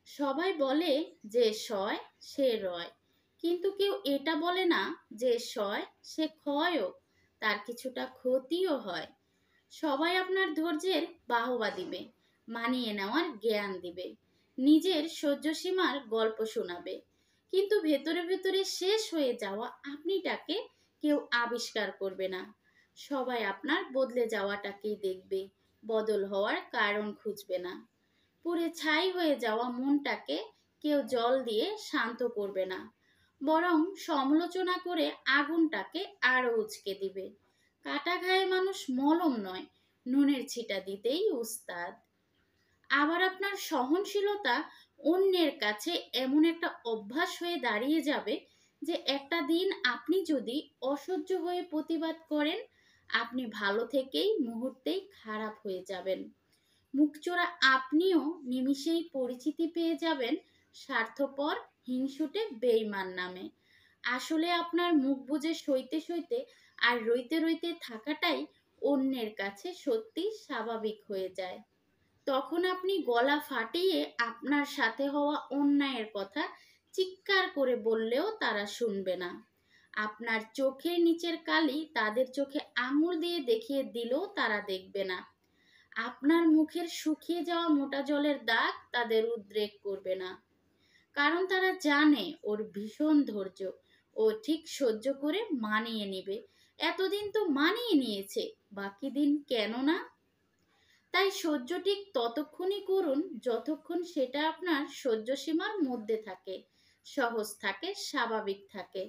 সবাই বলে যে সয় সে রয়, কিন্তু কেউ এটা বলে না যে সয় সে ক্ষয়ও, তার কিছুটা ক্ষতিও হয়। সবাই আপনার ধৈর্যের বাহবা দিবে, মানিয়ে নেওয়ার জ্ঞান দিবে, নিজের সহ্যসীমার গল্প শোনাবে, কিন্তু ভেতরে ভেতরে শেষ হয়ে যাওয়া আপনিটাকে কেউ আবিষ্কার করবে না। সবাই আপনার বদলে যাওয়াটাকেই দেখবে, বদল হওয়ার কারণ খুঁজবে না। পুড়ে ছাই হয়ে যাওয়া মনটাকে কেউ জল দিয়ে শান্ত করবে না, বরং সমালোচনা করে আগুনটাকে আরো উচকে দিবে। কাটা ঘায়ে মানুষ মলম নয়, নুনের ছিটা দিতেই উস্তাদ। আবার আপনার সহনশীলতা অন্যের কাছে এমন একটা অভ্যাস হয়ে দাঁড়িয়ে যাবে যে একটা দিন আপনি যদি অসহ্য হয়ে প্রতিবাদ করেন, আপনি ভালো থেকেই মুহূর্তেই খারাপ হয়ে যাবেন। মুখচোরা আপনিও নিমিষেই পরিচিতি পেয়ে যাবেন স্বার্থপর, হিংসুটে, বেইমান নামে। আসলে আপনার মুখ বুজে সইতে সইতে আর রইতে রইতে থাকাটাই অন্যের কাছে সত্যি স্বাভাবিক হয়ে যায়। তখন আপনি গলা ফাটিয়ে আপনার সাথে হওয়া অন্যায়ের কথা চিৎকার করে বললেও তারা শুনবে না। আপনার চোখের নিচের কালি তাদের চোখে আঙুল দিয়ে দেখিয়ে দিলেও তারা দেখবে না। আপনার মুখের শুকিয়ে যাওয়া মোটা জলের দাগ তাদের উদ্রেক করবে না, কারণ তারা জানে ওর ভীষণ ধৈর্য, ও ঠিক সহ্য করে মানিয়ে নিবে। এতদিন তো মানিয়ে নিয়েছে, বাকি দিন কেন না? তাই সহ্য ঠিক ততক্ষণই করুন যতক্ষণ সেটা আপনার সহ্য সীমার মধ্যে থাকে, সহজ থাকে, স্বাভাবিক থাকে।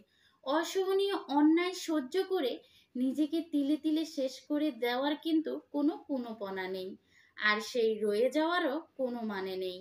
অসহনীয় অন্যায় সহ্য করে নিজেকে তিলে তিলে শেষ করে দেওয়ার কিন্তু কোনো কুনোপনা নেই, আর সেই রয়ে যাওয়ারও কোনো মানে নেই।